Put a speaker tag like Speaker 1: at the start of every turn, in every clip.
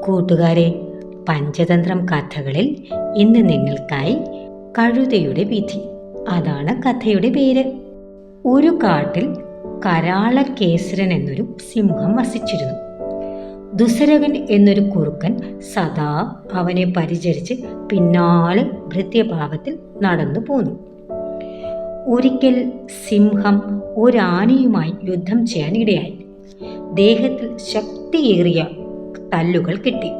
Speaker 1: കൂട്ടുകാരെ, പഞ്ചതന്ത്രം കഥകളിൽ ഇന്ന് നിങ്ങൾക്കായി കഴുതയുടെ വിധി. അതാണ് കഥയുടെ പേര്. ഒരു കാട്ടിൽ കരാളകേസരൻ എന്നൊരു സിംഹം വസിച്ചിരുന്നു. ദുസരകൻ എന്നൊരു കുറുക്കൻ സദാ അവനെ പരിചരിച്ച് പിന്നാലെ ഭൃത്യഭാവത്തിൽ നടന്നു പോന്നു. ഒരിക്കൽ സിംഹം ഒരാനയുമായി യുദ്ധം ചെയ്യാൻ ഇടയായി. ദേഹത്തിൽ ശക്തിയേറിയ തല്ലുകൾ കിട്ടി.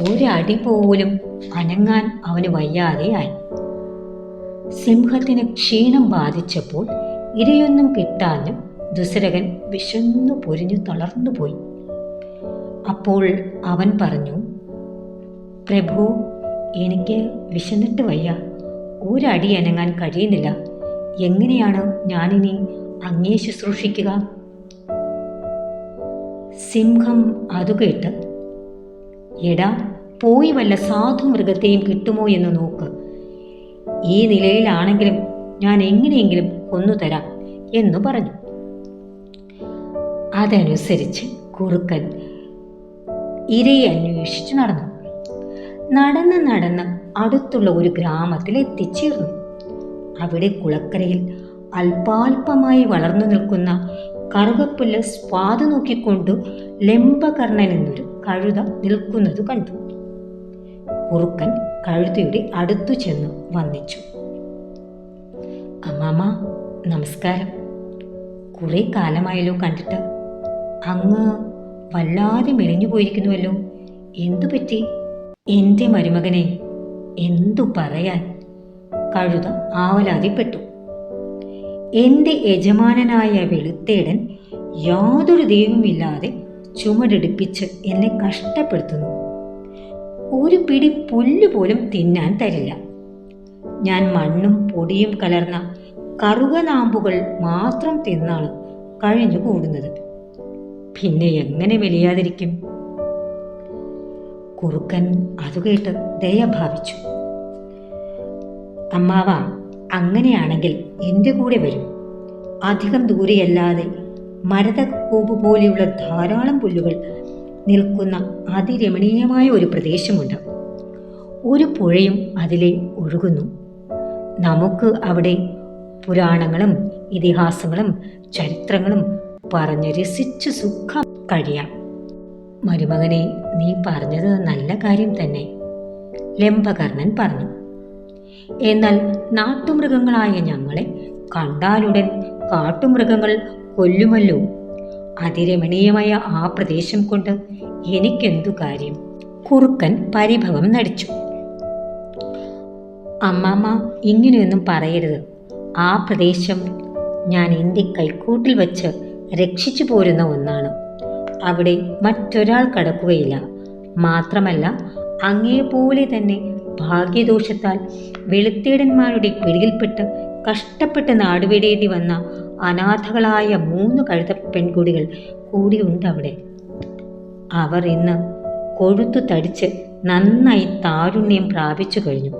Speaker 1: ഒരടി പോലും അനങ്ങാൻ അവന് വയ്യാതെയായി. സിംഹത്തിന് ക്ഷീണം ബാധിച്ചപ്പോൾ ഇരയൊന്നും കിട്ടാഞ്ഞ് ദുസരകൻ വിശന്നു പൊരിഞ്ഞു തളർന്നുപോയി. അപ്പോൾ അവൻ പറഞ്ഞു, പ്രഭു, എനിക്ക് വിശന്നിട്ട് വയ്യ, ഒരടി അനങ്ങാൻ കഴിയുന്നില്ല. എങ്ങനെയാണ് ഞാനിനി അങ്ങയെ ശുശ്രൂഷിക്കുക? സിംഹം അതു കേട്ട്, എടാ, പോയി വല്ല സാധു മൃഗത്തെയും കിട്ടുമോ എന്ന് നോക്ക്. ഈ നിലയിലാണെങ്കിലും ഞാൻ എങ്ങനെയെങ്കിലും കൊന്നുതരാം എന്നു പറഞ്ഞു. അതനുസരിച്ച് കുറുക്കൻ ഇരയെ അന്വേഷിച്ചു നടന്നു. നടന്ന് അടുത്തുള്ള ഒരു ഗ്രാമത്തിൽ എത്തിച്ചേർന്നു. അവിടെ കുളക്കരയിൽ അല്പാൽപമായി വളർന്നു നിൽക്കുന്ന കറുകപ്പുല്ല് സ്വാദ് നോക്കിക്കൊണ്ട് ലംബകർണൻ എന്നൊരു കഴുത നിൽക്കുന്നത് കണ്ടു. കുറുക്കൻ കഴുതയുടെ അടുത്തു ചെന്ന് വന്ദിച്ചു. അമ്മാമ, നമസ്കാരം. കുറെ കാലമായല്ലോ കണ്ടിട്ട്. അങ്ങ് വല്ലാതെ മെലിഞ്ഞു പോയിരിക്കുന്നുവല്ലോ. എന്തു പറ്റി? എൻ്റെ മരുമകനെ എന്തു പറയാൻ? കഴുത ആവലാതിപ്പെട്ടു. എൻ്റെ യജമാനനായ വെളുത്തേടൻ യാതൊരു ദൈവമില്ലാതെ ചുമടെടുപ്പിച്ച് എന്നെ കഷ്ടപ്പെടുത്തുന്നു. ഒരു പിടി പുല്ല് പോലും തിന്നാൻ തരില്ല. ഞാൻ മണ്ണും പൊടിയും കലർന്ന കറുകനാമ്പുകൾ മാത്രം തിന്നാണ് കഴിഞ്ഞു കൂടുന്നത്. പിന്നെ എങ്ങനെ മെലിയാതിരിക്കും? കുറുക്കൻ അതുകേട്ട് ദയ ഭാവിച്ചു. അമ്മാവ, അങ്ങനെയാണെങ്കിൽ എൻ്റെ കൂടെ വരൂ. അധികം ദൂരെയല്ലാതെ മരതക്കൂമ്പ് പോലെയുള്ള ധാരാളം പുല്ലുകൾ നിൽക്കുന്ന അതിരമണീയമായ ഒരു പ്രദേശമുണ്ട്. ഒരു പുഴയും അതിലെ ഒഴുകുന്നു. നമുക്ക് അവിടെ പുരാണങ്ങളും ഇതിഹാസങ്ങളും ചരിത്രങ്ങളും പറഞ്ഞ് രസിച്ച് സുഖം കഴിയാം. മരുമകനെ, നീ പറഞ്ഞത് നല്ല കാര്യം തന്നെ, ലംബകർണൻ പറഞ്ഞു. എന്നാൽ നാട്ടുമൃഗങ്ങളായ ഞങ്ങളെ കണ്ടാലുടൻ കാട്ടുമൃഗങ്ങൾ കൊല്ലുമല്ലോ. അതിരമണീയമായ ആ പ്രദേശം കൊണ്ട് എനിക്കെന്തു കാര്യം? കുറുക്കൻ പരിഭവം നടിച്ചു. അമ്മാമ്മ, ഇങ്ങനെയൊന്നും പറയരുത്. ആ പ്രദേശം ഞാൻ എൻ്റെ കൈക്കൂട്ടിൽ വച്ച് രക്ഷിച്ചു പോരുന്ന ഒന്നാണ്. അവിടെ മറ്റൊരാൾ കടക്കുകയില്ല. മാത്രമല്ല, അങ്ങയെപ്പോലെ തന്നെ ഭാഗ്യദോഷത്താൽ വെളുത്തേടന്മാരുടെ പിടിയിൽപ്പെട്ട് കഷ്ടപ്പെട്ട് നാടുവിടേണ്ടി വന്ന അനാഥകളായ 3 കഴുത പെൺകുടികൾ കൂടിയുണ്ട് അവിടെ. അവർ ഇന്ന് കൊഴുത്തു തടിച്ച് നന്നായി താരുണ്യം പ്രാപിച്ചു കഴിഞ്ഞു.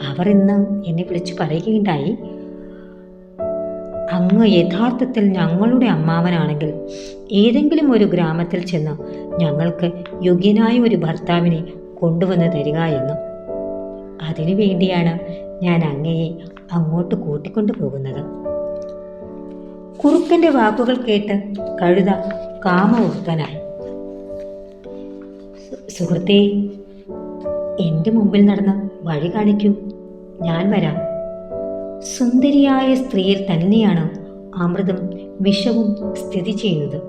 Speaker 1: അവർ ഇന്ന് എന്നെ വിളിച്ചു പറയുകയുണ്ടായി, അങ്ങ് യഥാർത്ഥത്തിൽ ഞങ്ങളുടെ അമ്മാവനാണെങ്കിൽ ഏതെങ്കിലും ഒരു ഗ്രാമത്തിൽ ചെന്ന് ഞങ്ങൾക്ക് യോഗ്യനായ ഒരു ഭർത്താവിനെ കൊണ്ടുവന്ന് തരിക എന്ന്. അതിനു വേണ്ടിയാണ് ഞാൻ അങ്ങയെ അങ്ങോട്ട് കൂട്ടിക്കൊണ്ടു പോകുന്നത്. കുറുക്കന്റെ വാക്കുകൾ കേട്ട് കഴുത കാമവൃത്തനായി. സുഹൃത്തേ, എൻ്റെ മുമ്പിൽ നടന്ന് വഴി കാണിക്കൂ, ഞാൻ വരാം. സുന്ദരിയായ സ്ത്രീയിൽ തന്നെയാണ് അമൃതും വിഷവും സ്ഥിതി ചെയ്യുന്നത്.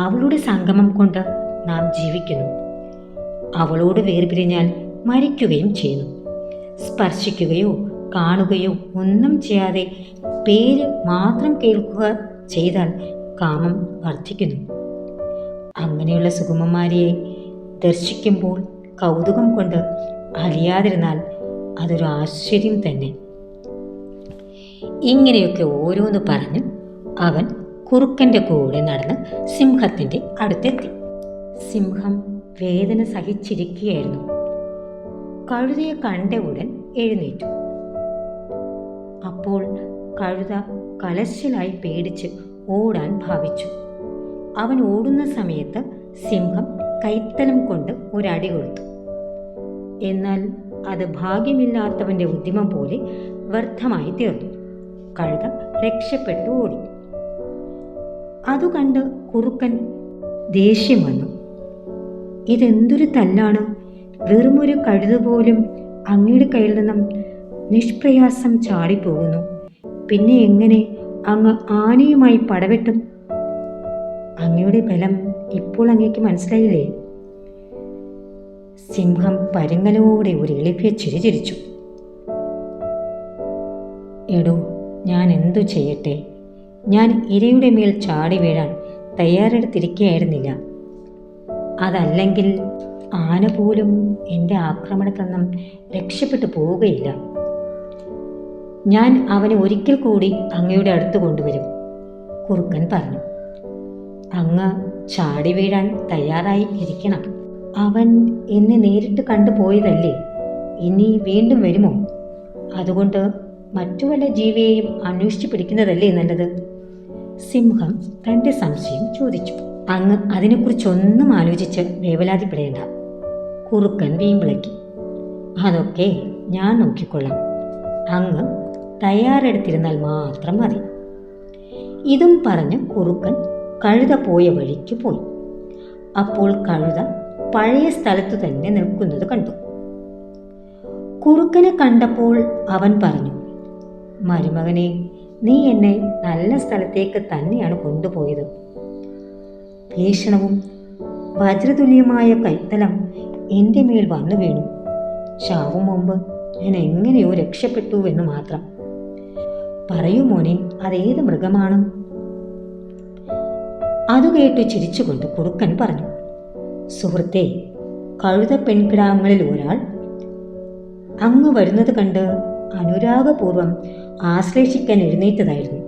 Speaker 1: അവളുടെ സംഗമം കൊണ്ട് നാം ജീവിക്കുന്നു. അവളോട് വേർപിരിഞ്ഞാൽ മരിക്കുകയും ചെയ്യുന്നു. സ്പർശിക്കുകയോ കാണുകയോ ഒന്നും ചെയ്യാതെ പേര് മാത്രം കേൾക്കുക ചെയ്താൽ കാമം വർദ്ധിക്കുന്നു. അങ്ങനെയുള്ള സുഗമന്മാരെ ദർശിക്കുമ്പോൾ കൗതുകം കൊണ്ട് അലിയാതിരുന്നാൽ അതൊരു ആശ്ചര്യം തന്നെ. ഇങ്ങനെയൊക്കെ ഓരോന്ന് പറഞ്ഞ് അവൻ കുറുക്കൻ്റെ കൂടെ നടന്ന് സിംഹത്തിൻ്റെ അടുത്തെത്തി. സിംഹം വേദന സഹിച്ചിരിക്കുകയായിരുന്നു. കഴുതയെ കണ്ട ഉടൻ എഴുന്നേറ്റു. അപ്പോൾ കഴുത കലശലായി പേടിച്ച് ഓടാൻ ഭാവിച്ചു. അവൻ ഓടുന്ന സമയത്ത് സിംഹം കൈത്തലം കൊണ്ട് ഒരടി കൊടുത്തു. എന്നാൽ അത് ഭാഗ്യമില്ലാത്തവന്റെ ഉദ്യമം പോലെ വ്യർത്ഥമായി തീർന്നു. കഴുത രക്ഷപ്പെട്ടു ഓടി. അതു കണ്ട് കുറുക്കൻ ദേഷ്യം വന്നു. ഇതെന്തൊരു തല്ലാണ്! വെറുമൊരു കഴുത പോലും അങ്ങയുടെ കയ്യിൽ നിന്നും നിഷ്പ്രയാസം ചാടിപ്പോകുന്നു. പിന്നെ എങ്ങനെ അങ്ങ് ആനയുമായി പടവെട്ടും? അങ്ങയുടെ ബലം ഇപ്പോൾ അങ്ങേക്ക് മനസ്സിലായില്ലേ? സിംഹം പരുങ്ങലോടെ ഒരു എളിപ്പിയ ചിരി ചിരിച്ചു. എടോ, ഞാൻ എന്തു ചെയ്യട്ടെ? ഞാൻ ഇരയുടെ മേൽ ചാടി വീഴാൻ തയ്യാറെടുത്തിരിക്കുകയായിരുന്നില്ല. അതല്ലെങ്കിൽ ആന പോലും എൻ്റെ ആക്രമണത്തിൽ നിന്നും രക്ഷപ്പെട്ടു പോവുകയില്ല. ഞാൻ അവനെ ഒരിക്കൽ കൂടി അങ്ങയുടെ അടുത്ത് കൊണ്ടുവരും, കുറുക്കൻ പറഞ്ഞു. അങ്ങ് ചാടി വീഴാൻ തയ്യാറായി ഇരിക്കണം. അവൻ എന്നെ നേരിട്ട് കണ്ടുപോയതല്ലേ, ഇനി വീണ്ടും വരുമോ? അതുകൊണ്ട് മറ്റു വല്ല ജീവിയെയും അന്വേഷിച്ചു പിടിക്കുന്നതല്ലേ നല്ലത്? സിംഹം തൻ്റെ സംശയം ചോദിച്ചു. അങ്ങ് അതിനെക്കുറിച്ചൊന്നും ആലോചിച്ച് വേവലാതിപ്പെടേണ്ട, കുറുക്കൻ വീമ്പിളക്കി. അതൊക്കെ ഞാൻ നോക്കിക്കൊള്ളാം. അങ്ങ് തയ്യാറെടുത്തിരുന്നാൽ മാത്രം മതി. ഇതും പറഞ്ഞ് കുറുക്കൻ കഴുത പോയ വഴിക്ക് പോയി. അപ്പോൾ കഴുത പഴയ സ്ഥലത്തു തന്നെ നിൽക്കുന്നത് കണ്ടു. കുറുക്കനെ കണ്ടപ്പോൾ അവൻ പറഞ്ഞു, മരുമകനെ, നീ എന്നെ നല്ല സ്ഥലത്തേക്ക് തന്നെയാണ് കൊണ്ടുപോയത്. ഭീഷണവും വജ്രതുല്യമായ കൈത്തലം എൻ്റെ മേൽ വന്നു വീണു. ചാവും മുമ്പ് ഞാൻ എങ്ങനെയോ രക്ഷപ്പെട്ടുവെന്ന് മാത്രം. പറയൂ മോനെ, അതേത് മൃഗമാണ്? അതു കേട്ടു ചിരിച്ചുകൊണ്ട് കുറുക്കൻ പറഞ്ഞു, സുഹൃത്തെ, കഴുത പെൺകിടാങ്ങളിൽ ഒരാൾ. അങ്ങ് വരുന്നത് കണ്ട് അനുരാഗപൂർവം ആശ്ലേഷിക്കാൻ എഴുന്നേറ്റതായിരുന്നു.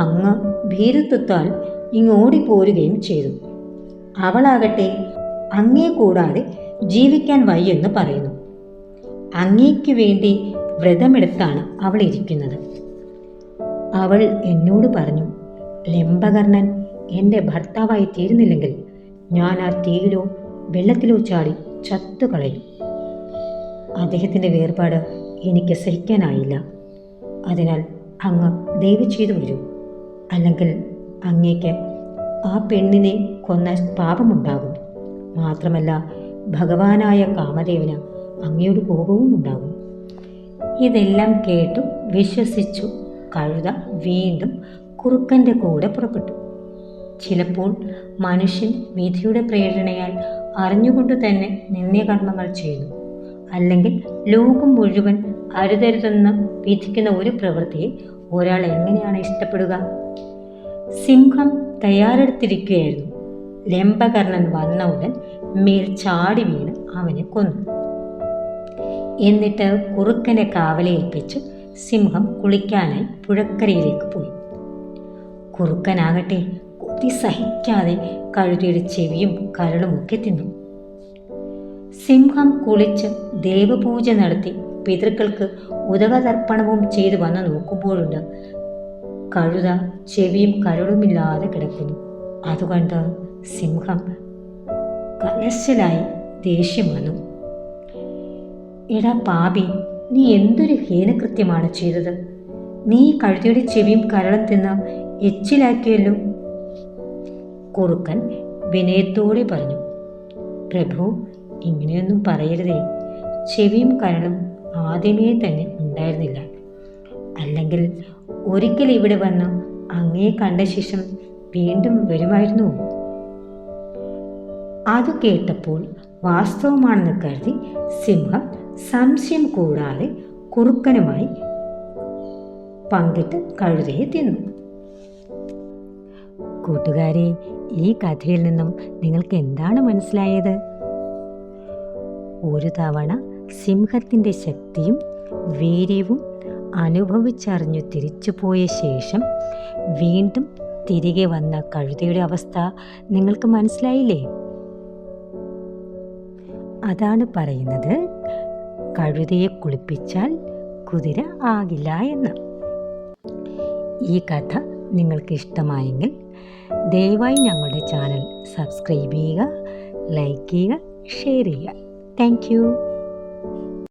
Speaker 1: അങ്ങ് ഭീരുത്വത്താൽ ഇങ്ങോടിപ്പോരുകയും ചെയ്തു. അവളാകട്ടെ അങ്ങേ കൂടാതെ ജീവിക്കാൻ വയ്യെന്ന് പറയുന്നു. അങ്ങേക്ക് വേണ്ടി വ്രതമെടുത്താണ് അവൾ ഇരിക്കുന്നത്. അവൾ എന്നോട് പറഞ്ഞു, ലംബകർണൻ എൻ്റെ ഭർത്താവായി തീരുന്നില്ലെങ്കിൽ ഞാൻ ആ തീയിലോ വെള്ളത്തിലോ ചാടി ചത്തുകളയും. അദ്ദേഹത്തിൻ്റെ വേർപാട് എനിക്ക് സഹിക്കാനായില്ല. അതിനാൽ അങ്ങ് ദയവ് ചെയ്തു വരൂ, അല്ലെങ്കിൽ അങ്ങേക്ക് ആ പെണ്ണിനെ കൊന്ന പാപമുണ്ടാകും. മാത്രമല്ല, ഭഗവാനായ കാമദേവന് അങ്ങയുടെ കോപവും ഉണ്ടാകും. ഇതെല്ലാം കേട്ടു വിശ്വസിച്ചു കഴുത വീണ്ടും കുറുക്കൻ്റെ കൂടെ പുറപ്പെട്ടു. ചിലപ്പോൾ മനുഷ്യൻ വിധിയുടെ പ്രേരണയാൽ അറിഞ്ഞുകൊണ്ട് തന്നെ നിന്ദ്യകർമ്മങ്ങൾ ചെയ്യുന്നു. അല്ലെങ്കിൽ ലോകം മുഴുവൻ അരുതരുതെന്ന് വിധിക്കുന്ന ഒരു പ്രവൃത്തിയെ ഒരാൾ എങ്ങനെയാണ് ഇഷ്ടപ്പെടുക? സിംഹം തയ്യാറെടുത്തിരിക്കുകയായിരുന്നു. ലംബകർണൻ വന്ന ഉടൻ മേൽ ചാടി വീണ് അവനെ കൊന്നു. എന്നിട്ട് കുറുക്കനെ കാവലേൽപ്പിച്ച് സിംഹം കുളിക്കാനായി പുഴക്കരയിലേക്ക് പോയി. കുറുക്കനാകട്ടെ കൊതി സഹിക്കാതെ കഴുതയുടെ ചെവിയും കരളുമൊക്കെ തിന്നു. സിംഹം കുളിച്ച് ദേവപൂജ നടത്തി പിതൃക്കൾക്ക് ഉദകതർപ്പണവും ചെയ്തു വന്ന് നോക്കുമ്പോഴുണ്ട് കഴുത ചെവിയും കരളുമില്ലാതെ കിടക്കുന്നു. അതുകണ്ട് സിംഹം കലശലായി ദേഷ്യം വന്നു. എടാ പാപി, നീ എന്തൊരു ഹീനകൃത്യമാണ് ചെയ്തത്! നീ കഴുതയുടെ ചെവിയും കരളും തിന്ന് എച്ചിലാക്കിയല്ലോ. കുറുക്കൻ വിനയത്തോടെ പറഞ്ഞു, പ്രഭു, ഇങ്ങനെയൊന്നും പറയരുതേ. ചെവിയും കരളും ആദ്യമേ തന്നെ ഉണ്ടായിരുന്നില്ല. അല്ലെങ്കിൽ ഒരിക്കൽ ഇവിടെ വന്ന് അങ്ങേ കണ്ട ശേഷം വീണ്ടും വരുമായിരുന്നു. അത് കേട്ടപ്പോൾ വാസ്തവമാണെന്ന് കരുതി സിംഹം സംശയം കൂടാതെ കുറുക്കനുമായി പങ്കിട്ട് കഴുതയെ തിന്നു. കൂട്ടുകാരെ, ഈ കഥയിൽ നിന്നും നിങ്ങൾക്ക് എന്താണ് മനസ്സിലായത്? ഒരു തവണ സിംഹത്തിൻ്റെ ശക്തിയും വീര്യവും അനുഭവിച്ചറിഞ്ഞു തിരിച്ചുപോയ ശേഷം വീണ്ടും തിരികെ വന്ന കഴുതയുടെ അവസ്ഥ നിങ്ങൾക്ക് മനസ്സിലായില്ലേ? അതാണ് പറയുന്നത്, കഴുതയെ കുളിപ്പിച്ചാൽ കുതിര ആകില്ല എന്ന്. ഈ കഥ നിങ്ങൾക്ക് ഇഷ്ടമായെങ്കിൽ ദയവായി ഞങ്ങളുടെ ചാനൽ സബ്സ്ക്രൈബ് ചെയ്യുക, ലൈക്ക് ചെയ്യുക, ഷെയർ ചെയ്യുക. താങ്ക്